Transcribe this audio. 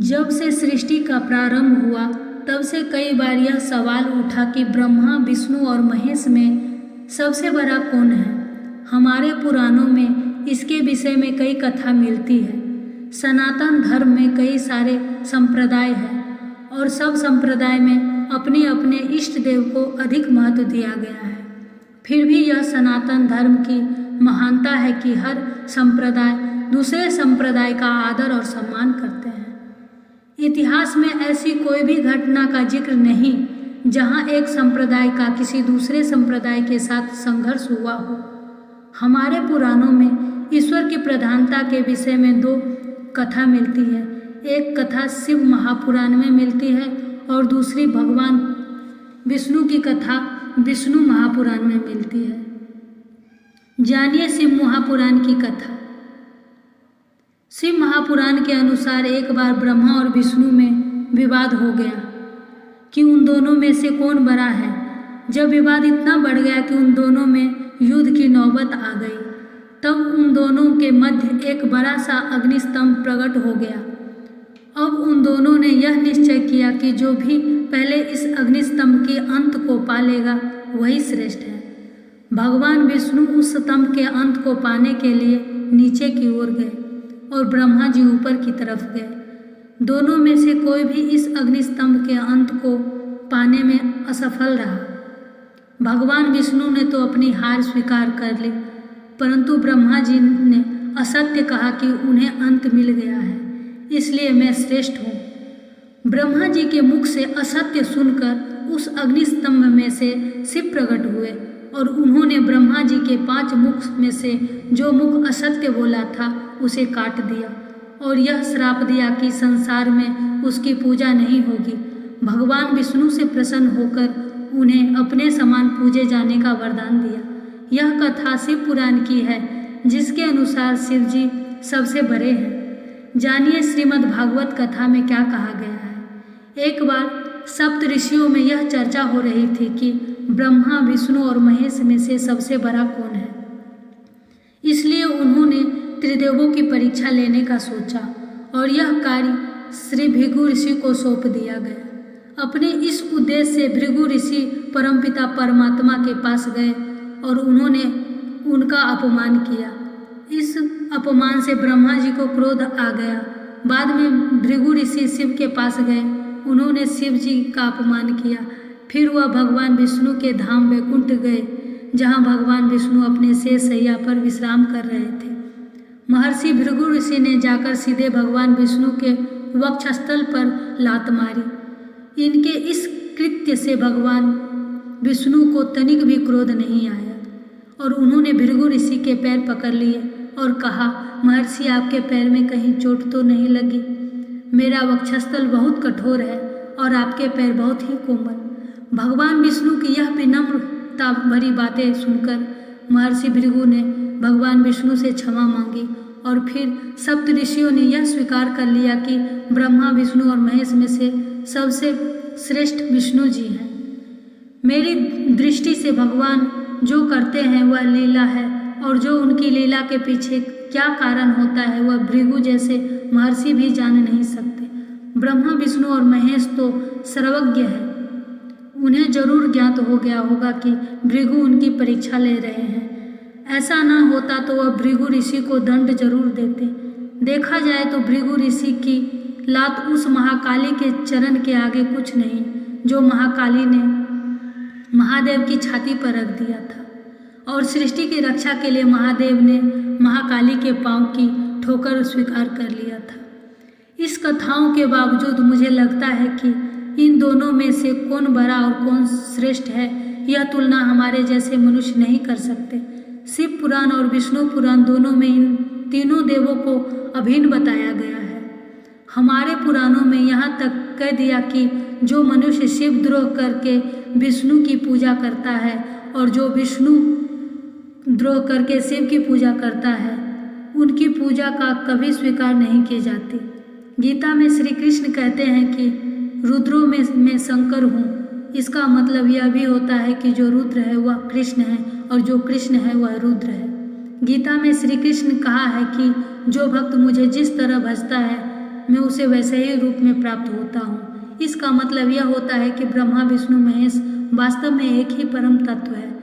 जब से सृष्टि का प्रारंभ हुआ तब से कई बार यह सवाल उठा कि ब्रह्मा, विष्णु और महेश में सबसे बड़ा कौन है। हमारे पुराणों में इसके विषय में कई कथा मिलती है। सनातन धर्म में कई सारे संप्रदाय हैं और सब संप्रदाय में अपने अपने इष्ट देव को अधिक महत्व दिया गया है। फिर भी यह सनातन धर्म की महानता है कि हर संप्रदाय दूसरे संप्रदाय का आदर और सम्मान करते हैं। इतिहास में ऐसी कोई भी घटना का जिक्र नहीं जहां एक संप्रदाय का किसी दूसरे संप्रदाय के साथ संघर्ष हुआ हो। हमारे पुराणों में ईश्वर की प्रधानता के विषय में दो कथा मिलती है। एक कथा शिव महापुराण में मिलती है और दूसरी भगवान विष्णु की कथा विष्णु महापुराण में मिलती है। जानिए शिव महापुराण की कथा। शिव महापुराण के अनुसार एक बार ब्रह्मा और विष्णु में विवाद हो गया कि उन दोनों में से कौन बड़ा है। जब विवाद इतना बढ़ गया कि उन दोनों में युद्ध की नौबत आ गई, तब उन दोनों के मध्य एक बड़ा सा अग्निस्तंभ प्रकट हो गया। अब उन दोनों ने यह निश्चय किया कि जो भी पहले इस अग्निस्तंभ के अंत को पा लेगा वही श्रेष्ठ है। भगवान विष्णु उस स्तंभ के अंत को पाने के लिए नीचे की ओर गए और ब्रह्मा जी ऊपर की तरफ गए। दोनों में से कोई भी इस अग्निस्तंभ के अंत को पाने में असफल रहा। भगवान विष्णु ने तो अपनी हार स्वीकार कर ली, परंतु ब्रह्मा जी ने असत्य कहा कि उन्हें अंत मिल गया है, इसलिए मैं श्रेष्ठ हूँ। ब्रह्मा जी के मुख से असत्य सुनकर उस अग्निस्तंभ में से शिव प्रकट हुए और उन्होंने ब्रह्मा जी के 5 मुख में से जो मुख असत्य बोला था उसे काट दिया और यह श्राप दिया कि संसार में उसकी पूजा नहीं होगी। भगवान विष्णु से प्रसन्न होकर उन्हें अपने समान पूजे जाने का वरदान दिया। यह कथा शिव पुराण की है, जिसके अनुसार शिव जी सबसे बड़े हैं। जानिए श्रीमद् भागवत कथा में क्या कहा गया है। एक बार सप्त ऋषियों में यह चर्चा हो रही थी कि ब्रह्मा, विष्णु और महेश में से सबसे बड़ा कौन है। इसलिए उन्होंने त्रिदेवों की परीक्षा लेने का सोचा और यह कार्य श्री भृगु ऋषि को सौंप दिया गया। अपने इस उद्देश्य से भृगु ऋषि परमपिता परमात्मा के पास गए और उन्होंने उनका अपमान किया। इस अपमान से ब्रह्मा जी को क्रोध आ गया। बाद में भृगु ऋषि शिव के पास गए, उन्होंने शिव जी का अपमान किया। फिर वह भगवान विष्णु के धाम वैकुंठ गए, जहाँ भगवान विष्णु अपने शेष शैया पर विश्राम कर रहे थे। महर्षि भृगु ऋषि ने जाकर सीधे भगवान विष्णु के वक्षस्थल पर लात मारी। इनके इस कृत्य से भगवान विष्णु को तनिक भी क्रोध नहीं आया और उन्होंने भृगु ऋषि के पैर पकड़ लिए और कहा, महर्षि आपके पैर में कहीं चोट तो नहीं लगी? मेरा वक्षस्थल बहुत कठोर है और आपके पैर बहुत ही कोमल। भगवान विष्णु की यह विनम्रता भरी बातें सुनकर महर्षि भृगु ने भगवान विष्णु से क्षमा मांगी और फिर सप्त ऋषियों ने यह स्वीकार कर लिया कि ब्रह्मा, विष्णु और महेश में से सबसे श्रेष्ठ विष्णु जी हैं। मेरी दृष्टि से भगवान जो करते हैं वह लीला है और जो उनकी लीला के पीछे क्या कारण होता है वह भृगु जैसे महर्षि भी जान नहीं सकते। ब्रह्मा, विष्णु और महेश तो सर्वज्ञ है, उन्हें जरूर ज्ञात हो गया होगा कि भृगु उनकी परीक्षा ले रहे हैं। ऐसा ना होता तो वह भृगु ऋषि को दंड जरूर देते। देखा जाए तो भृगु ऋषि की लात उस महाकाली के चरण के आगे कुछ नहीं, जो महाकाली ने महादेव की छाती पर रख दिया था और सृष्टि की रक्षा के लिए महादेव ने महाकाली के पांव की ठोकर स्वीकार कर लिया था। इस कथाओं के बावजूद मुझे लगता है कि इन दोनों में से कौन बड़ा और कौन श्रेष्ठ है, यह तुलना हमारे जैसे मनुष्य नहीं कर सकते। शिव पुराण और विष्णु पुराण दोनों में इन तीनों देवों को अभिन्न बताया गया है। हमारे पुराणों में यहाँ तक कह दिया कि जो मनुष्य शिव द्रोह करके विष्णु की पूजा करता है और जो विष्णु द्रोह करके शिव की पूजा करता है, उनकी पूजा का कभी स्वीकार नहीं की जाती। गीता में श्री कृष्ण कहते हैं कि रुद्रों में मैं शंकर हूँ। इसका मतलब यह भी होता है कि जो रुद्र है वह कृष्ण है और जो कृष्ण है वह रुद्र है। गीता में श्री कृष्ण कहा है कि जो भक्त मुझे जिस तरह भजता है मैं उसे वैसे ही रूप में प्राप्त होता हूँ। इसका मतलब यह होता है कि ब्रह्मा विष्णु महेश वास्तव में एक ही परम तत्व है।